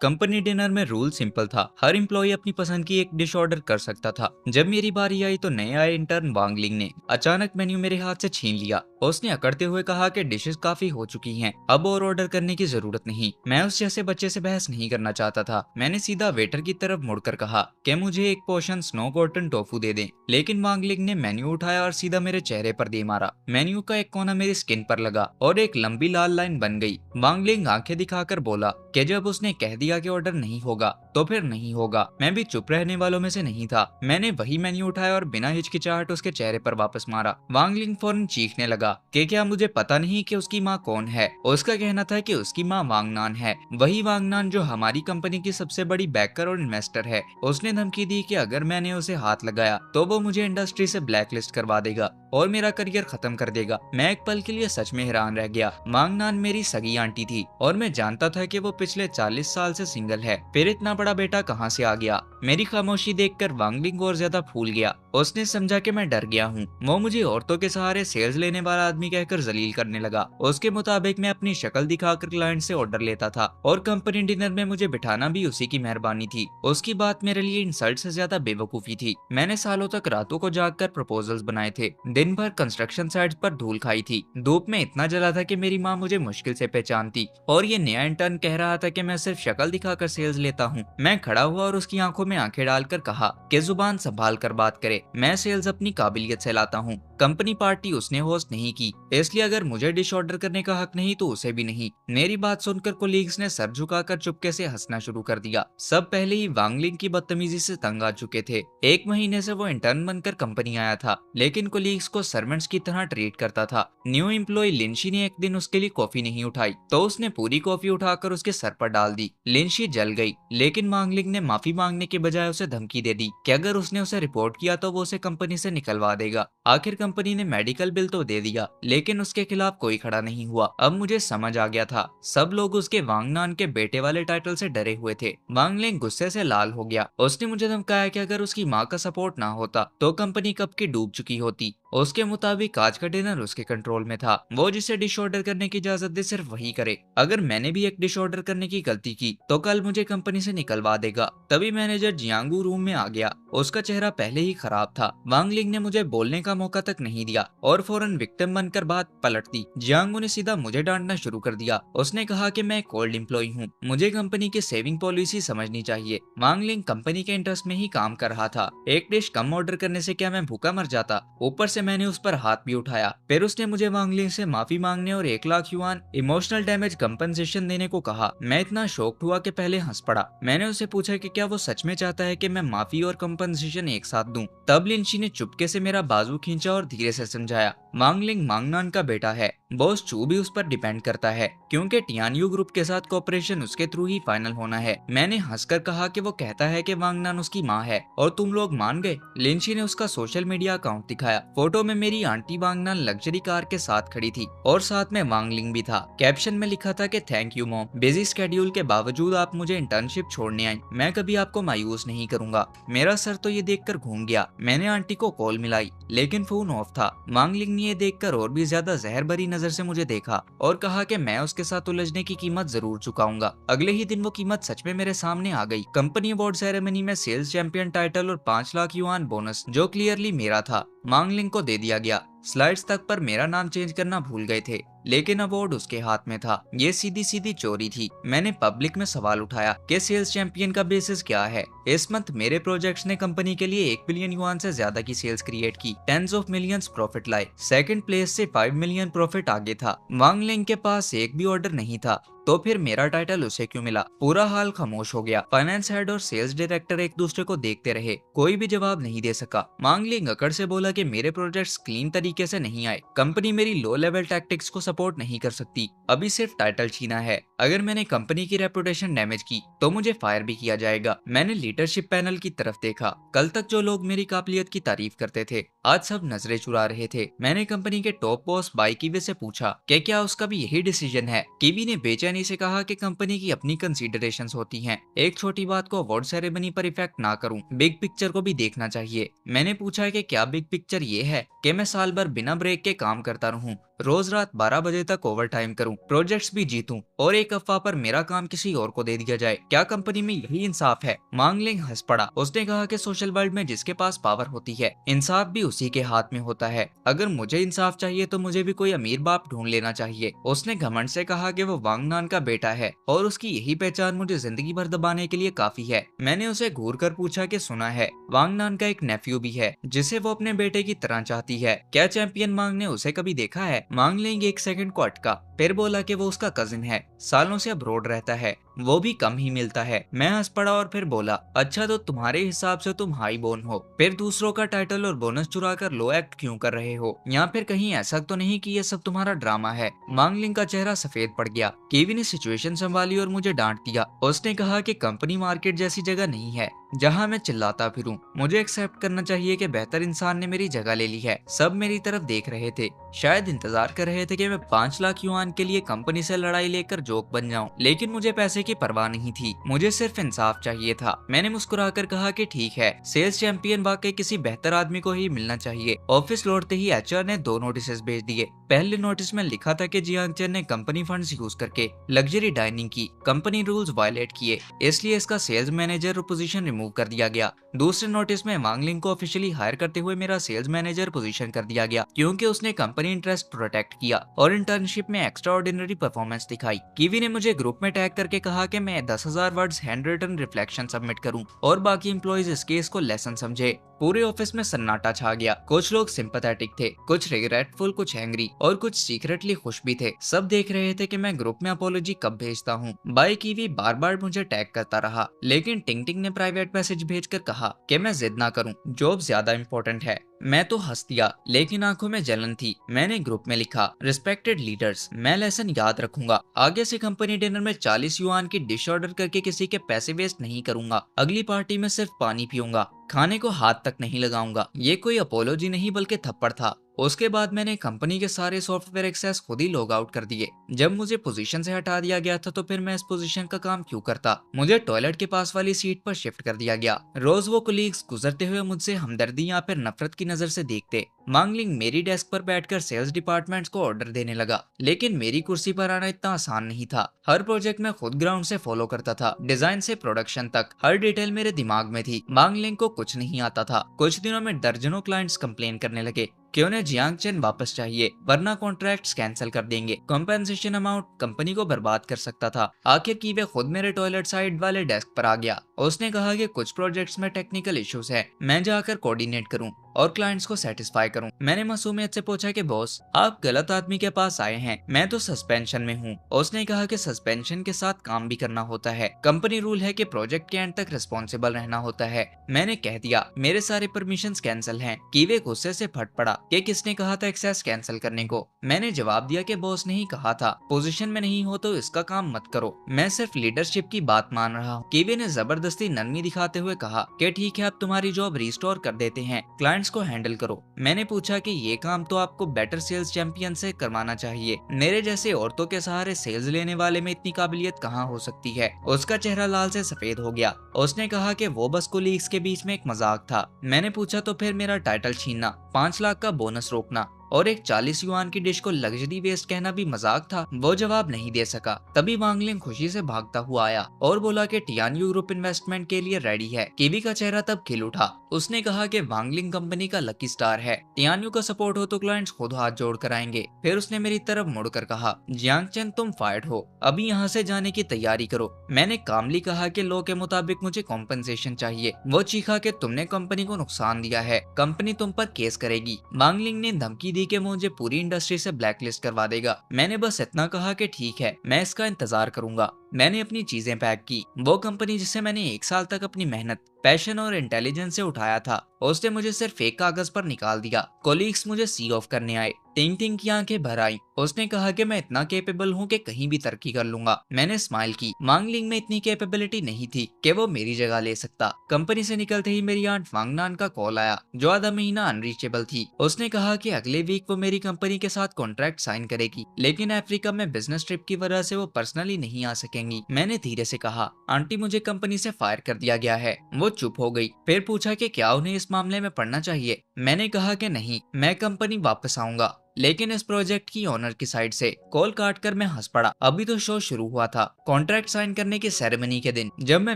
Company dinner में rule simple था। हर employ अपनी पसंद की एक डिश ऑर्डर कर सकता था। जब मेरी बारी आई तो नए आए इंटर्न वांगलिंग ने अचानक मेन्यू मेरे हाथ से छीन लिया। उसने अकड़ते हुए कहा कि डिशेस काफी हो चुकी हैं, अब और ऑर्डर करने की जरूरत नहीं। मैं उस जैसे बच्चे से बहस नहीं करना चाहता था। मैंने सीधा वेटर की तरफ मुड़कर कहा कि मुझे एक पोर्शन स्नो कॉटन टोफू दे दें, लेकिन वांगलिंग ने मेन्यू उठाया और सीधा मेरे चेहरे पर दे मारा। मेन्यू का एक कोना मेरी स्किन पर लगा और एक लंबी लाल लाइन बन गई। वांगलिंग आंखें दिखाकर बोला कि जब उसने कह दिया कि ऑर्डर नहीं होगा तो फिर नहीं होगा। मैं भी चुप रहने वालों में से नहीं था। मैंने वही मेन्यू उठाया और बिना हिचकिचाहट उसके चेहरे पर वापस मारा। वांगलिंग फौरन चीखने लगा कि क्या मुझे पता नहीं कि उसकी माँ कौन है। उसका कहना था कि उसकी माँ वांगनान है, वही वांगनान जो हमारी कंपनी की सबसे बड़ी बैकर और इन्वेस्टर है। उसने धमकी दी कि अगर मैंने उसे हाथ लगाया तो वो मुझे इंडस्ट्री से ब्लैकलिस्ट करवा देगा और मेरा करियर खत्म कर देगा। मैं एक पल के लिए सच में हैरान रह गया। वांगनान मेरी सगी आंटी थी और मैं जानता था कि वो पिछले 40 साल से सिंगल है। फिर इतना बड़ा बेटा कहाँ से आ गया? मेरी खामोशी देखकर वांगलिंग और ज्यादा फूल गया। उसने समझा कि मैं डर गया हूँ। वो मुझे औरतों के सहारे सेल्स लेने वाला आदमी कहकर जलील करने लगा। उसके मुताबिक मैं अपनी शक्ल दिखाकर क्लाइंट से ऑर्डर लेता था और कंपनी डिनर में मुझे बिठाना भी उसी की मेहरबानी थी। उसकी बात मेरे लिए इंसल्ट से ज्यादा बेवकूफी थी। मैंने सालों तक रातों को जागकर प्रपोजल्स बनाए थे, दिन भर कंस्ट्रक्शन साइट्स पर धूल खाई थी, धूप में इतना जला था कि मेरी माँ मुझे मुश्किल से पहचानती। और ये नया इंटर्न कह रहा था कि मैं सिर्फ शक्ल दिखाकर सेल्स लेता हूँ। मैं खड़ा हुआ और उसकी आंखों में आंखें डालकर कहा कि जुबान संभाल कर बात करे, मैं सेल्स अपनी काबिलियत से लाता हूँ। कंपनी पार्टी उसने होस्ट नहीं की, इसलिए अगर मुझे डिश ऑर्डर करने का हक नहीं तो उसे भी नहीं। मेरी बात सुनकर कोलीग्स ने सर झुकाकर चुपके से हंसना शुरू कर दिया। सब पहले ही वांगलिंग की बदतमीजी से तंग आ चुके थे। 1 महीने से वो इंटर्न बनकर कंपनी आया था, लेकिन कोलीग्स को सर्वेंट्स की तरह ट्रीट करता था। न्यू एम्प्लॉय लिंशी ने एक दिन उसके लिए कॉफी नहीं उठाई तो उसने पूरी कॉफी उठाकर उसके सर पर डाल दी। लिंशी जल गई, लेकिन वांगलिंग ने माफी मांगने के बजाय उसे धमकी दे दी कि अगर उसने उसे रिपोर्ट किया तो वो उसे कंपनी से निकलवा देगा। आखिर कंपनी ने मेडिकल बिल तो दे दिया, लेकिन उसके खिलाफ कोई खड़ा नहीं हुआ। अब मुझे समझ आ गया था, सब लोग उसके वांगनान के बेटे वाले टाइटल से डरे हुए थे। वांगलिंग गुस्से से लाल हो गया। उसने मुझे धमकाया कि अगर उसकी माँ का सपोर्ट ना होता तो कंपनी कब की डूब चुकी होती। उसके मुताबिक आज का डिनर उसके कंट्रोल में था। वो जिसे डिश ऑर्डर करने की इजाजत दे सिर्फ वही करे। अगर मैंने भी एक डिश ऑर्डर करने की गलती की तो कल मुझे कंपनी से निकलवा देगा। तभी मैनेजर जियांगू रूम में आ गया। उसका चेहरा पहले ही खराब था। वांगलिंग ने मुझे बोलने का मौका तक नहीं दिया और फौरन विक्टिम बनकर बात पलट दी। जियांगू ने सीधा मुझे डांटना शुरू कर दिया। उसने कहा कि मैं कोल्ड एम्प्लॉय हूँ, मुझे कंपनी की सेविंग पॉलिसी समझनी चाहिए। वांगलिंग कंपनी के इंटरेस्ट में ही काम कर रहा था। एक डिश कम ऑर्डर करने से क्या मैं भूखा मर जाता? ऊपर से मैंने उस पर हाथ भी उठाया। फिर उसने मुझे वांगलिंग से माफी मांगने और 1 lakh yuan emotional damage compensation देने को कहा। मैं इतना शॉक्ड हुआ कि पहले हंस पड़ा। मैंने उसे पूछा कि क्या वो सच में चाहता है कि मैं माफी और कंपनसेशन एक साथ दूं। तब लिंशी ने चुपके से मेरा बाजू खींचा और धीरे से समझाया, वांगलिंग वांगनान का बेटा है, बॉस चू भी उस पर डिपेंड करता है, क्योंकि टियानयू ग्रुप के साथ कोऑपरेशन उसके थ्रू ही फाइनल होना है। मैंने हंसकर कहा कि वो कहता है कि वांगनान उसकी माँ है और तुम लोग मान गए। लिंशी ने उसका सोशल मीडिया अकाउंट दिखाया। फोटो में मेरी आंटी वांगनान लग्जरी कार के साथ खड़ी थी और साथ में वांगलिंग भी था। कैप्शन में लिखा था कि thank you mom, busy schedule के बावजूद आप मुझे इंटर्नशिप छोड़ने आई, मैं कभी आपको मायूस नहीं करूंगा। मेरा सर तो ये देखकर घूम गया। मैंने आंटी को कॉल मिलाई, लेकिन फोन ऑफ था। वांगलिंग ने ये देखकर और भी ज्यादा जहर भरी नजर से मुझे देखा और कहा कि मैं उसके साथ उलझने की कीमत जरूर चुकाऊंगा। अगले ही दिन वो कीमत सच में मेरे सामने आ गई। कंपनी अवार्ड सेरेमनी में सेल्स चैंपियन टाइटल और 5 लाख युआन बोनस, जो क्लियरली मेरा था, वांगलिंग को दे दिया गया। स्लाइड्स तक पर मेरा नाम चेंज करना भूल गए थे, लेकिन अवार्ड उसके हाथ में था। ये सीधी सीधी चोरी थी। मैंने पब्लिक में सवाल उठाया कि सेल्स चैंपियन का बेसिस क्या है। इस मंथ मेरे प्रोजेक्ट्स ने कंपनी के लिए 1 बिलियन युआन से ज्यादा की सेल्स क्रिएट की, टेंस ऑफ मिलियंस प्रॉफिट लाए। सेकंड प्लेस से 5 मिलियन प्रॉफिट आगे था। वांगलिंग के पास एक भी ऑर्डर नहीं था, तो फिर मेरा टाइटल उसे क्यों मिला? पूरा हाल खामोश हो गया। फाइनेंस हेड और सेल्स डायरेक्टर एक दूसरे को देखते रहे, कोई भी जवाब नहीं दे सका। वांगलिंग अकड़ से बोला कि मेरे प्रोजेक्ट्स क्लीन तरीके से नहीं आए, कंपनी मेरी लो लेवल टैक्टिक्स को सपोर्ट नहीं कर सकती, अभी सिर्फ टाइटल छीना है। अगर मैंने कंपनी की रेपुटेशन डैमेज की तो मुझे फायर भी किया जाएगा। मैंने लीडरशिप पैनल की तरफ देखा। कल तक जो लोग मेरी काबिलियत की तारीफ करते थे, आज सब नजरें चुरा रहे थे। मैंने कंपनी के टॉप बॉस बाई कीवी से पूछा कि क्या उसका भी यही डिसीजन है। कीवी ने बेचैनी से कहा कि कंपनी की अपनी कंसीडरेशंस होती हैं, एक छोटी बात को अवार्ड सेरेमनी पर इफेक्ट ना करूं, बिग पिक्चर को भी देखना चाहिए। मैंने पूछा कि क्या बिग पिक्चर ये है कि मैं साल भर बिना ब्रेक के काम करता रहूं, रोज रात 12 बजे तक ओवर टाइम करूं, प्रोजेक्ट्स भी जीतूं और एक अफवाह पर मेरा काम किसी और को दे दिया जाए। क्या कंपनी में यही इंसाफ है? मांगलिंग हंस पड़ा। उसने कहा कि सोशल वर्ल्ड में जिसके पास पावर होती है, इंसाफ भी उसी के हाथ में होता है। अगर मुझे इंसाफ चाहिए तो मुझे भी कोई अमीर बाप ढूंढ लेना चाहिए। उसने घमंड से कहा कि वो वांगनान का बेटा है और उसकी यही पहचान मुझे जिंदगी भर दबाने के लिए काफी है। मैंने उसे घूर कर पूछा कि सुना है वांगनान का एक नेफ्यू भी है जिसे वो अपने बेटे की तरह चाहती है, क्या चैंपियन मांग ने उसे कभी देखा है? मांगलिंग एक सेकंड को अटका, फिर बोला कि वो उसका कजिन है, सालों से अब्रॉड रहता है, वो भी कम ही मिलता है। मैं हंस पड़ा और फिर बोला, अच्छा तो तुम्हारे हिसाब से तुम हाई बोन हो, फिर दूसरों का टाइटल और बोनस चुरा कर लो एक्ट क्यों कर रहे हो? या फिर कहीं ऐसा तो नहीं कि ये सब तुम्हारा ड्रामा है? मांगलिंग का चेहरा सफेद पड़ गया। केवी ने सिचुएशन संभाली और मुझे डांट दिया। उसने कहा कि कंपनी मार्केट जैसी जगह नहीं है जहां मैं चिल्लाता फिरूं। मुझे एक्सेप्ट करना चाहिए कि बेहतर इंसान ने मेरी जगह ले ली है। सब मेरी तरफ देख रहे थे, शायद इंतजार कर रहे थे कि मैं 5 लाख युआन के लिए कंपनी से लड़ाई लेकर जोक बन जाऊं, लेकिन मुझे पैसे की परवाह नहीं थी, मुझे सिर्फ इंसाफ चाहिए था। मैंने मुस्कुराकर कहा कि ठीक है, सेल्स चैंपियन वाकई किसी बेहतर आदमी को ही मिलना चाहिए। ऑफिस लौटते ही एचआर ने 2 नोटिस भेज दिए। पहले नोटिस में लिखा था कि जियांग चेन ने कंपनी फंड्स यूज करके लग्जरी डाइनिंग की, कंपनी रूल्स वायलेट किए, इसलिए इसका सेल्स मैनेजर पोजीशन रिमूव कर दिया गया। दूसरे नोटिस में वांगलिंग को ऑफिशियली हायर करते हुए मेरा सेल्स मैनेजर पोजीशन कर दिया गया क्योंकि उसने कंपनी इंटरेस्ट प्रोटेक्ट किया और इंटर्नशिप में एक्स्ट्रा ऑर्डिनरी परफॉर्मेंस दिखाई। कीवी ने मुझे ग्रुप में टैग करके कहा कि मैं 10,000 words hand written reflection submit करूं और बाकी एम्प्लॉइज इस केस को लेसन समझे। पूरे ऑफिस में सन्नाटा छा गया। कुछ लोग सिंपैथेटिक थे, कुछ रिग्रेटफुल, कुछ एंग्री और कुछ सीक्रेटली खुश भी थे। सब देख रहे थे कि मैं ग्रुप में अपोलॉजी कब भेजता हूँ। बाय कीवी बार बार मुझे टैग करता रहा, लेकिन टिंग टिंग ने प्राइवेट मैसेज भेजकर कहा कि मैं जिद ना करूं, जॉब ज्यादा इंपॉर्टेंट है। मैं तो हंस दिया, लेकिन आंखों में जलन थी। मैंने ग्रुप में लिखा, रिस्पेक्टेड लीडर्स, मैं लेसन याद रखूंगा। आगे से कंपनी डिनर में 40 युआन की डिश ऑर्डर करके किसी के पैसे वेस्ट नहीं करूंगा। अगली पार्टी में सिर्फ पानी पीऊंगा, खाने को हाथ तक नहीं लगाऊंगा। ये कोई अपोलॉजी नहीं बल्कि थप्पड़ था। उसके बाद मैंने कंपनी के सारे सॉफ्टवेयर एक्सेस खुद ही लॉग आउट कर दिए। जब मुझे पोजीशन से हटा दिया गया था तो फिर मैं इस पोजीशन का काम क्यों करता? मुझे टॉयलेट के पास वाली सीट पर शिफ्ट कर दिया गया। रोज वो कोलीग्स गुजरते हुए मुझसे हमदर्दी या फिर नफरत की नजर से देखते। मांगलिंग मेरी डेस्क पर बैठकर सेल्स डिपार्टमेंट्स को ऑर्डर देने लगा, लेकिन मेरी कुर्सी पर आना इतना आसान नहीं था। हर प्रोजेक्ट में खुद ग्राउंड से फॉलो करता था, डिजाइन से प्रोडक्शन तक, हर डिटेल मेरे दिमाग में थी। मांगलिंग को कुछ नहीं आता था। कुछ दिनों में दर्जनों क्लाइंट्स कंप्लेन करने लगे कि उन्हें जियांग चेन वापस चाहिए वरना कॉन्ट्रैक्ट्स कैंसिल कर देंगे। कॉम्पेंसेशन अमाउंट कंपनी को बर्बाद कर सकता था। आखिर की वे खुद मेरे टॉयलेट साइड वाले डेस्क पर आ गया। उसने कहा कि कुछ प्रोजेक्ट्स में टेक्निकल इश्यूज है, मैं जाकर कोऑर्डिनेट करूं और क्लाइंट्स को सेटिस्फाई करूं। मैंने मासूमियत से पूछा कि बॉस, आप गलत आदमी के पास आए हैं, मैं तो सस्पेंशन में हूं। उसने कहा कि सस्पेंशन के साथ काम भी करना होता है, कंपनी रूल है कि प्रोजेक्ट के एंड तक रिस्पॉन्सिबल रहना होता है। मैंने कह दिया, मेरे सारे परमिशंस कैंसिल हैं। कीवे गुस्से से फट पड़ा कि किसने कहा था एक्सेस कैंसिल करने को। मैंने जवाब दिया कि बॉस ने ही कहा था, पोजीशन में नहीं हो तो इसका काम मत करो, मैं सिर्फ लीडरशिप की बात मान रहा हूँ। कीवे ने जबरदस्ती नरमी दिखाते हुए कहा कि ठीक है, अब तुम्हारी जॉब रिस्टोर कर देते हैं, क्लाइंट्स को हैंडल करो। मैंने पूछा कि ये काम तो आपको बेटर सेल्स चैंपियन से करवाना चाहिए, मेरे जैसे औरतों के सहारे सेल्स लेने वाले में इतनी काबिलियत कहाँ हो सकती है? उसका चेहरा लाल से सफेद हो गया। उसने कहा कि वो बस कोलीग्स के बीच में एक मजाक था। मैंने पूछा तो फिर मेरा टाइटल छीनना, 5 लाख का बोनस रोकना और एक 40 युआन की डिश को लग्जरी वेस्ट कहना भी मजाक था? वो जवाब नहीं दे सका। तभी वांगलिंग खुशी से भागता हुआ आया और बोला कि टियान्यू ग्रुप इन्वेस्टमेंट के लिए रेडी है। कीवी का चेहरा तब खिल उठा। उसने कहा कि वांगलिंग कंपनी का लकी स्टार है, टियान्यू का सपोर्ट हो तो क्लाइंट्स खुद हाथ जोड़ कर आएंगे। फिर उसने मेरी तरफ मुड़कर कहा, जियांग चेन तुम फायर्ड हो, अभी यहाँ से जाने की तैयारी करो। मैंने कामली कहा कि लॉ के मुताबिक मुझे कॉम्पेंसेशन चाहिए। वो चीखा कि तुमने कंपनी को नुकसान दिया है, कंपनी तुम पर केस करेगी। वांगलिंग ने धमकी दी कि मुझे पूरी इंडस्ट्री से ब्लैकलिस्ट करवा देगा। मैंने बस इतना कहा कि ठीक है, मैं इसका इंतजार करूंगा। मैंने अपनी चीजें पैक की। वो कंपनी जिसे मैंने 1 साल तक अपनी मेहनत, पैशन और इंटेलिजेंस से उठाया था, उसने मुझे सिर्फ एक कागज पर निकाल दिया। कोलीग्स मुझे सी ऑफ करने आए। टिंग टिंग की आंखें भर आई। उसने कहा कि मैं इतना कैपेबल हूँ कि कहीं भी तरक्की कर लूंगा। मैंने स्माइल की। मांगलिंग में इतनी कैपेबिलिटी नहीं थी कि वो मेरी जगह ले सकता। कंपनी से निकलते ही मेरी आंट वांगनान का कॉल आया, जो आधा महीना अनरीचेबल थी। उसने कहा कि अगले वीक वो मेरी कंपनी के साथ कॉन्ट्रैक्ट साइन करेगी, लेकिन अफ्रीका में बिजनेस ट्रिप की वजह से वो पर्सनली नहीं आ सकेंगी। मैंने धीरे से कहा, आंटी मुझे कंपनी से फायर कर दिया गया है। वो चुप हो गई। फिर पूछा कि क्या उन्हें इस मामले में पढ़ना चाहिए? मैंने कहा कि नहीं, मैं कंपनी वापस आऊंगा। लेकिन इस प्रोजेक्ट की ओनर की साइड से कॉल काट कर मैं हंस पड़ा। अभी तो शो शुरू हुआ था। कॉन्ट्रैक्ट साइन करने की सेरेमनी के दिन जब मैं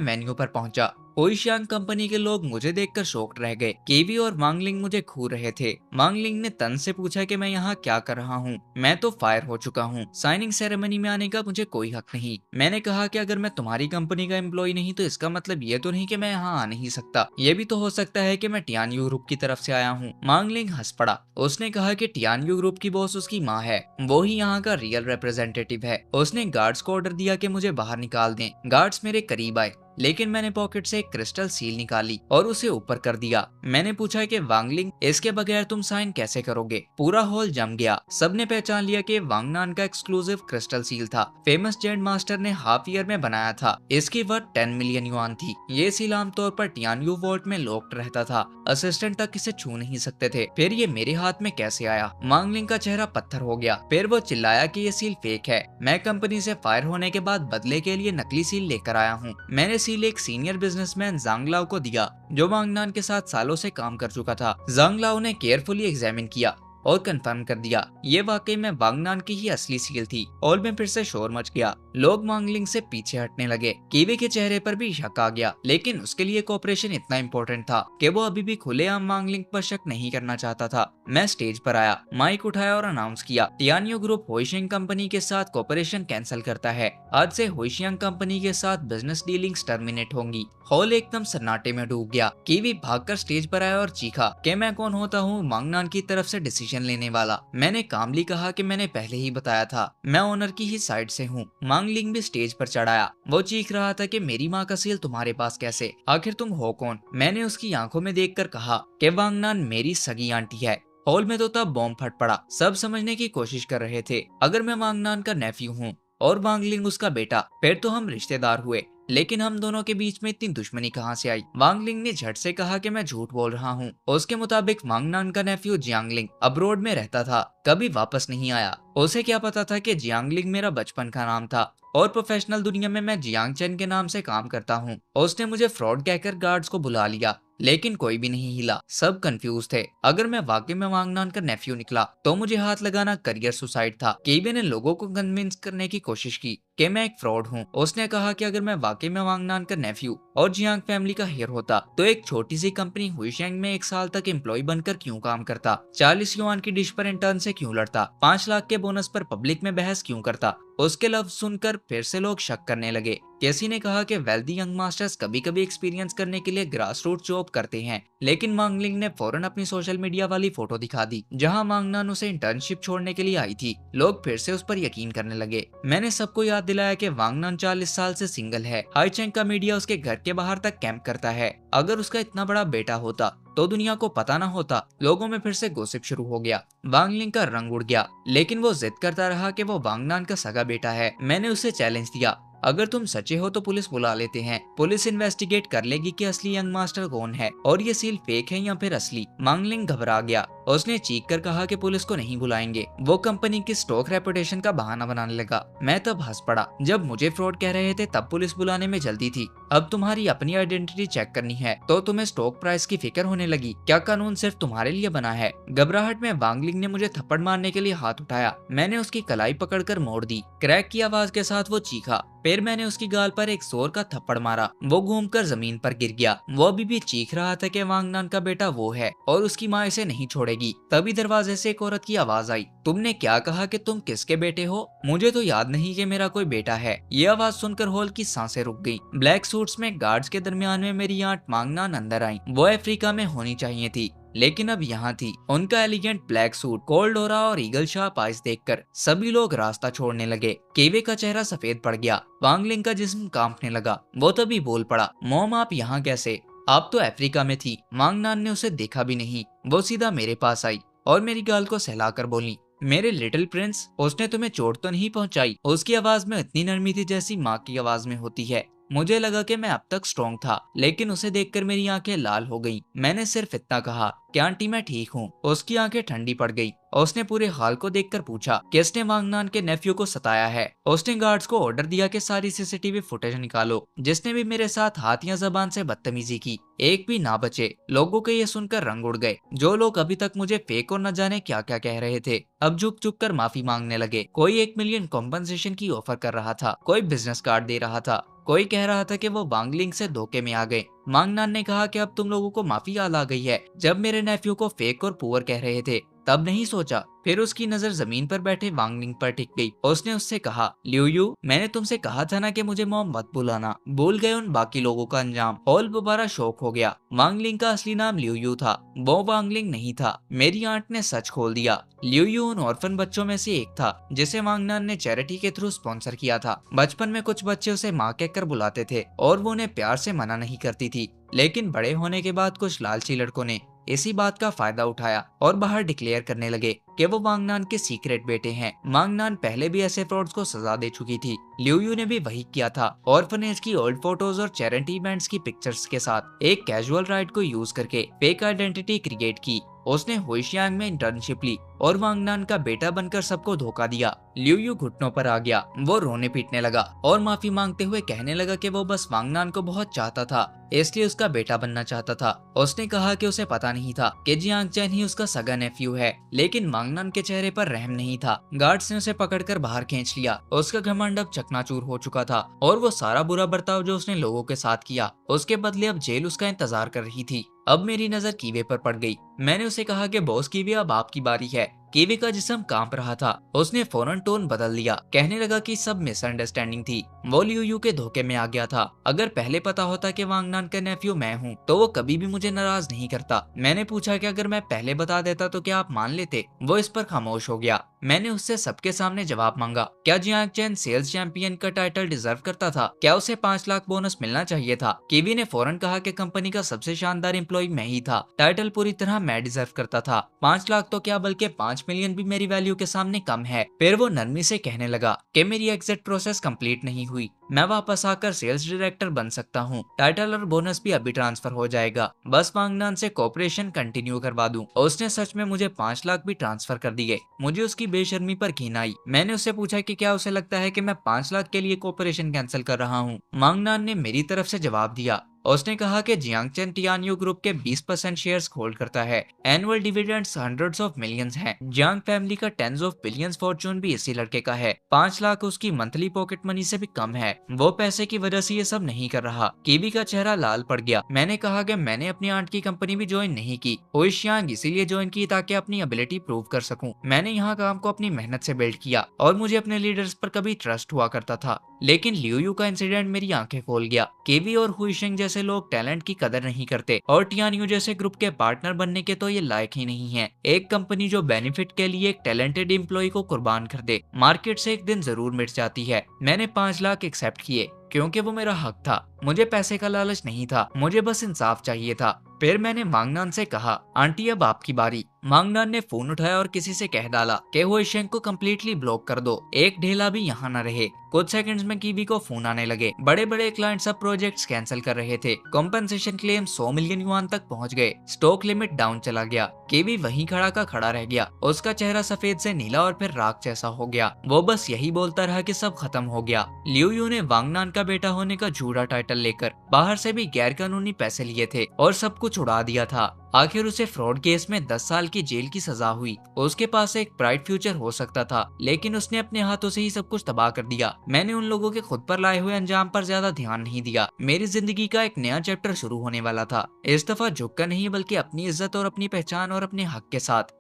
वेन्यू पर पहुंचा, ओइशियांग कंपनी के लोग मुझे देखकर शॉक्ड रह गए। केवी और वांगलिंग मुझे घूर रहे थे। वांगलिंग ने तन से पूछा कि मैं यहाँ क्या कर रहा हूँ। मैं तो फायर हो चुका हूँ, साइनिंग सेरेमनी में आने का मुझे कोई हक नहीं। मैंने कहा कि अगर मैं तुम्हारी कंपनी का एम्प्लॉय नहीं तो इसका मतलब ये तो नहीं कि मैं यहाँ आ नहीं सकता। ये भी तो हो सकता है कि मैं टियानयू ग्रुप की तरफ से आया हूँ। वांगलिंग हंस पड़ा। उसने कहा कि टियानयू ग्रुप की बॉस उसकी माँ है, वो ही यहाँ का रियल रिप्रेजेंटेटिव है। उसने गार्ड्स को ऑर्डर दिया कि मुझे बाहर निकाल दें। गार्ड्स मेरे करीब आए, लेकिन मैंने पॉकेट से एक क्रिस्टल सील निकाली और उसे ऊपर कर दिया। मैंने पूछा कि वांगलिंग, इसके बगैर तुम साइन कैसे करोगे? पूरा हॉल जम गया। सबने पहचान लिया कि वांगनान का एक्सक्लूसिव क्रिस्टल सील था। फेमस जेंट मास्टर ने हाफ ईयर में बनाया था। इसकी वर्थ 10 मिलियन युआन थी। ये सील आमतौर पर टियानयू वॉल्ट में लॉक्ड रहता था। असिस्टेंट तक इसे छू नहीं सकते थे। फिर ये मेरे हाथ में कैसे आया? वांगलिंग का चेहरा पत्थर हो गया। फिर वो चिल्लाया कि ये सील फेक है। मैं कंपनी से फायर होने के बाद बदले के लिए नकली सील लेकर आया हूँ। मैंने सील एक सीनियर बिजनेसमैन जांगलाओ को दिया, जो वांगनान के साथ सालों से काम कर चुका था। जांगलाओ ने केयरफुली एग्जामिन किया और कंफर्म कर दिया ये वाकई में वांगनान की ही असली सील थी। हॉल में फिर से शोर मच गया। लोग वांगलिंग से पीछे हटने लगे। कीवी के चेहरे पर भी शक आ गया, लेकिन उसके लिए कोऑपरेशन इतना इम्पोर्टेंट था कि वो अभी भी खुलेआम वांगलिंग पर शक नहीं करना चाहता था। मैं स्टेज पर आया, माइक उठाया और अनाउंस किया, टियानयू ग्रुप होइशियांग कंपनी के साथ कोऑपरेशन कैंसिल करता है। आज से होइशियांग कंपनी के साथ बिजनेस डीलिंग्स टर्मिनेट होंगी। हॉल एकदम सन्नाटे में डूब गया। कीवी भागकर स्टेज पर आया और चीखा कि मैं कौन होता हूँ वांगनान की तरफ से डिसीजन लेने वाला। मैंने कामली कहा कि मैंने पहले ही बताया था, मैं ओनर की ही साइड से हूँ। वांगलिंग भी स्टेज पर चढ़ाया। वो चीख रहा था कि मेरी माँ का सील तुम्हारे पास कैसे? आखिर तुम हो कौन? मैंने उसकी आंखों में देखकर कहा कि वांगनान मेरी सगी आंटी है। हॉल में तो तब बॉम्ब फट पड़ा। सब समझने की कोशिश कर रहे थे। अगर मैं वांगनान का नेफ्यू हूँ और वांगलिंग उसका बेटा, फिर तो हम रिश्तेदार हुए। लेकिन हम दोनों के बीच में इतनी दुश्मनी कहाँ से आई? वांगलिंग ने झट से कहा कि मैं झूठ बोल रहा हूँ। उसके मुताबिक वांगनान का नेफ्यू जियांगलिंग अब्रोड में रहता था, कभी वापस नहीं आया। उसे क्या पता था कि जियांगलिंग मेरा बचपन का नाम था और प्रोफेशनल दुनिया में मैं जियांग चेन के नाम से काम करता हूँ। उसने मुझे फ्रॉड कहकर गार्ड्स को बुला लिया, लेकिन कोई भी नहीं हिला। सब कंफ्यूज थे। अगर मैं वाकई में वांगनान का नेफ्यू निकला तो मुझे हाथ लगाना करियर सुसाइड था। केबे ने लोगों को कन्विंस करने की कोशिश की कि मैं एक फ्रॉड हूँ। उसने कहा कि अगर मैं वाकई में वांगनान का नेफ्यू और जियांग फैमिली का हेयर होता तो एक छोटी सी कंपनी हुइशियांग में 1 साल तक एम्प्लॉय बनकर क्यों काम करता? 40 युआन की डिश पर इंटर्न से क्यों लड़ता? 5 लाख के बोनस पर पब्लिक में बहस क्यों करता? उसके लफ्ज सुनकर फिर से लोग शक करने लगे। केसी ने कहा कि वेल्दी यंग मास्टर्स कभी कभी एक्सपीरियंस करने के लिए ग्रास रूट जॉब करते हैं। लेकिन वांगलिंग ने फौरन अपनी सोशल मीडिया वाली फोटो दिखा दी, जहां वांगनान उसे इंटर्नशिप छोड़ने के लिए आई थी। लोग फिर से उस पर यकीन करने लगे। मैंने सबको याद दिलाया कि वांगनान 40 साल से सिंगल है। हाईचेंग का मीडिया उसके घर के बाहर तक कैंप करता है। अगर उसका इतना बड़ा बेटा होता तो दुनिया को पता ना होता। लोगों में फिर से गॉसिप शुरू हो गया। वांगलिंग का रंग उड़ गया, लेकिन वो जिद करता रहा कि वो वांगनान का सगा बेटा है। मैंने उसे चैलेंज दिया, अगर तुम सच्चे हो तो पुलिस बुला लेते हैं। पुलिस इन्वेस्टिगेट कर लेगी कि असली यंग मास्टर कौन है और ये सील फेक है या फिर असली। वांगलिंग घबरा गया। उसने चीख कर कहा कि पुलिस को नहीं बुलाएंगे। वो कंपनी की स्टॉक रेपुटेशन का बहाना बनाने लगा। मैं तब हंस पड़ा। जब मुझे फ्रॉड कह रहे थे तब पुलिस बुलाने में जल्दी थी। अब तुम्हारी अपनी आइडेंटिटी चेक करनी है तो तुम्हें स्टॉक प्राइस की फिक्र होने लगी। क्या कानून सिर्फ तुम्हारे लिए बना है? घबराहट में वांगलिंग ने मुझे थप्पड़ मारने के लिए हाथ उठाया। मैंने उसकी कलाई पकड़कर मोड़ दी। क्रैक की आवाज के साथ वो चीखा। फिर मैंने उसकी गाल पर एक जोर का थप्पड़ मारा। वो घूमकर जमीन पर गिर गया। वो अभी भी चीख रहा था कि वांगनान का बेटा वो है और उसकी माँ इसे नहीं छोड़ेगी। तभी दरवाजे से एक औरत की आवाज आई, तुमने क्या कहा कि तुम किसके बेटे हो? मुझे तो याद नहीं कि मेरा कोई बेटा है। ये आवाज सुनकर हॉल की सांसें रुक गईं। ब्लैक सूट्स में गार्ड्स के दरमियान में मेरी आंट वांगनान अंदर आई। वो अफ्रीका में होनी चाहिए थी, लेकिन अब यहाँ थी। उनका एलिगेंट ब्लैक सूट, कोल्ड ओरा और ईगल शार्प आइज देखकर सभी लोग रास्ता छोड़ने लगे। केवे का चेहरा सफेद पड़ गया। वांगलिंग का जिस्म कांपने लगा। वो तभी बोल पड़ा, मॉम आप यहाँ कैसे? आप तो अफ्रीका में थी। वांगनान ने उसे देखा भी नहीं। वो सीधा मेरे पास आई और मेरी गाल को सहलाकर बोली, मेरे लिटिल प्रिंस, उसने तुम्हें चोट तो नहीं पहुंचाई? उसकी आवाज में इतनी नरमी थी जैसी माँ की आवाज में होती है। मुझे लगा कि मैं अब तक स्ट्रॉन्ग था, लेकिन उसे देखकर मेरी आंखें लाल हो गईं। मैंने सिर्फ इतना कहा, क्या आंटी मैं ठीक हूँ? उसकी आंखें ठंडी पड़ गई। उसने पूरे हाल को देखकर पूछा, किसने वांगनान के नेफ्यू को सताया है? उसने गार्ड्स को ऑर्डर दिया कि सारी सीसीटीवी फुटेज निकालो। जिसने भी मेरे साथ हाथ या जबान से बदतमीजी की, एक भी ना बचे। लोगों के ये सुनकर रंग उड़ गए। जो लोग अभी तक मुझे फेक और न जाने क्या क्या कह रहे थे, अब झुक झुक कर माफी मांगने लगे। कोई 1 मिलियन कॉम्पनसेशन की ऑफर कर रहा था, कोई बिजनेस कार्ड दे रहा था, कोई कह रहा था कि वो वांगलिंग से धोखे में आ गए। वांगनान ने कहा कि अब तुम लोगों को माफी याद आ गई है। जब मेरे नेफ्यू को फेक और पुअर कह रहे थे, तब नहीं सोचा। फिर उसकी नजर जमीन पर बैठे वांगलिंग पर टिक गई। उसने उससे कहा, लियू यू, मैंने तुमसे कहा था ना कि मुझे मॉम मत बुलाना। भूल गए उन बाकी लोगों का अंजाम। हॉल दोबारा शौक हो गया। वांगलिंग का असली नाम लियू यू था, वो वांगलिंग नहीं था। मेरी आंट ने सच खोल दिया। लियू यू उन ऑर्फन बच्चों में से एक था जिसे वांगनान ने चैरिटी के थ्रू स्पॉन्सर किया था। बचपन में कुछ बच्चे उसे माँ कहकर बुलाते थे और वो उन्हें प्यार से मना नहीं करती थी। लेकिन बड़े होने के बाद कुछ लालची लड़कों ने इसी बात का फायदा उठाया और बाहर डिक्लेयर करने लगे कि वो वांगनान के सीक्रेट बेटे हैं। वांगनान पहले भी ऐसे फ्रॉड्स को सजा दे चुकी थी। लियू यू ने भी वही किया था। ऑर्फनेज की ओल्ड फोटोज और चैरिटी इवेंट्स की पिक्चर्स के साथ एक कैजुअल राइड को यूज करके फेक आइडेंटिटी क्रिएट की। उसने होशियांग में इंटर्नशिप ली और वांगनान का बेटा बनकर सबको धोखा दिया। लियू यू घुटनों पर आ गया। वो रोने पीटने लगा और माफी मांगते हुए कहने लगा कि वो बस वांगनान को बहुत चाहता था, इसलिए उसका बेटा बनना चाहता था। उसने कहा कि उसे पता नहीं था कि जियांग चैन ही उसका सगा नेफ्यू है। लेकिन वांगनान के चेहरे पर रहम नहीं था। गार्ड्स ने उसे पकड़कर बाहर खींच लिया। उसका घमंड अब चकनाचूर हो चुका था और वो सारा बुरा बर्ताव जो उसने लोगों के साथ किया, उसके बदले अब जेल उसका इंतजार कर रही थी। अब मेरी नजर कीवे पर पड़ गई। मैंने उसे कहा कि बॉस कीवे, अब आपकी बारी है। कीवी का जिस्म कांप रहा था। उसने फौरन टोन बदल दिया, कहने लगा कि सब मिसअंडरस्टैंडिंग थी। वो लियू यू के धोखे में आ गया था। अगर पहले पता होता कि वांगनान का नेफ्यू मैं हूँ तो वो कभी भी मुझे नाराज नहीं करता। मैंने पूछा कि अगर मैं पहले बता देता तो क्या आप मान लेते? वो इस पर खामोश हो गया। मैंने उससे सबके सामने जवाब मांगा, क्या जियांग चैन सेल्स चैंपियन का टाइटल डिजर्व करता था? क्या उसे 5 लाख बोनस मिलना चाहिए था? कीवी ने फौरन कहा कि कंपनी का सबसे शानदार एम्प्लॉय मैं ही था, टाइटल पूरी तरह मैं डिजर्व करता था। 5 लाख तो क्या बल्कि 5 मिलियन भी मेरी वैल्यू के सामने कम है। फिर वो नरमी से कहने लगा कि मेरी एग्जिट प्रोसेस कंप्लीट नहीं हुई, मैं वापस आकर सेल्स डायरेक्टर बन सकता हूँ। टाइटल और बोनस भी अभी ट्रांसफर हो जाएगा, बस वांगनान से कोऑपरेशन कंटिन्यू करवा दूं। उसने सच में मुझे 5 लाख भी ट्रांसफर कर दिए। मुझे उसकी बेशर्मी पर घिन आई। मैंने उससे पूछा कि क्या उसे लगता है कि मैं 5 लाख के लिए कोऑपरेशन कैंसिल कर रहा हूँ? वांगनान ने मेरी तरफ से जवाब दिया। उसने कहा कि जियांगचेन टियान्यू ग्रुप के 20% शेयर्स होल्ड करता है। Annual dividends hundreds of millions हैं। जियांग फैमिली का टेंस ऑफ बिलियंस फॉर्चून भी इसी लड़के का है। 5 लाख उसकी मंथली पॉकेट मनी से भी कम है। वो पैसे की वजह से ये सब नहीं कर रहा। कीवी का चेहरा लाल पड़ गया। मैंने कहा कि मैंने अपनी आंट की कंपनी भी ज्वाइन नहीं की, होशियांग इसीलिए ज्वाइन की ताकि अपनी एबिलिटी प्रूव कर सकूं। मैंने यहाँ काम को अपनी मेहनत से बिल्ड किया और मुझे अपने लीडर्स पर कभी ट्रस्ट हुआ करता था। लेकिन लियू यू का इंसिडेंट मेरी आंखें खोल गया। केवी और हुईशेंग जैसे लोग टैलेंट की कदर नहीं करते और टियान्यू जैसे ग्रुप के पार्टनर बनने के तो ये लायक ही नहीं है। एक कंपनी जो बेनिफिट के लिए एक टैलेंटेड एम्प्लॉय को कुर्बान कर दे, मार्केट से एक दिन जरूर मिट जाती है। मैंने 5 लाख एक्सेप्ट किए क्योंकि वो मेरा हक था। मुझे पैसे का लालच नहीं था, मुझे बस इंसाफ चाहिए था। फिर मैंने वांगनान से कहा, आंटी अब आपकी बारी। वांगनान ने फोन उठाया और किसी से कह डाला कि हुईशेंग को कम्प्लीटली ब्लॉक कर दो, एक ढेला भी यहाँ न रहे। कुछ सेकंड्स में कीवी को फोन आने लगे। बड़े बड़े क्लाइंट सब प्रोजेक्ट्स कैंसिल कर रहे थे। कॉम्पेंसेशन क्लेम 100 मिलियन युआन तक पहुंच गए। स्टॉक लिमिट डाउन चला गया। कीवी वहीं खड़ा का खड़ा रह गया। उसका चेहरा सफेद से नीला और फिर राख जैसा हो गया। वो बस यही बोलता रहा कि सब खत्म हो गया। लियू यू ने वांगनान का बेटा होने का झूठा टाइटल लेकर बाहर से भी गैर कानूनी पैसे लिए थे और सब कुछ उड़ा दिया था। आखिर उसे फ्रॉड केस में 10 साल की जेल की सजा हुई। उसके पास एक ब्राइट फ्यूचर हो सकता था, लेकिन उसने अपने हाथों से ही सब कुछ तबाह कर दिया। मैंने उन लोगों के खुद पर लाए हुए अंजाम पर ज्यादा ध्यान नहीं दिया। मेरी जिंदगी का एक नया चैप्टर शुरू होने वाला था। इस दफा झुककर नहीं, बल्कि अपनी इज्जत और अपनी पहचान और अपने हक के साथ।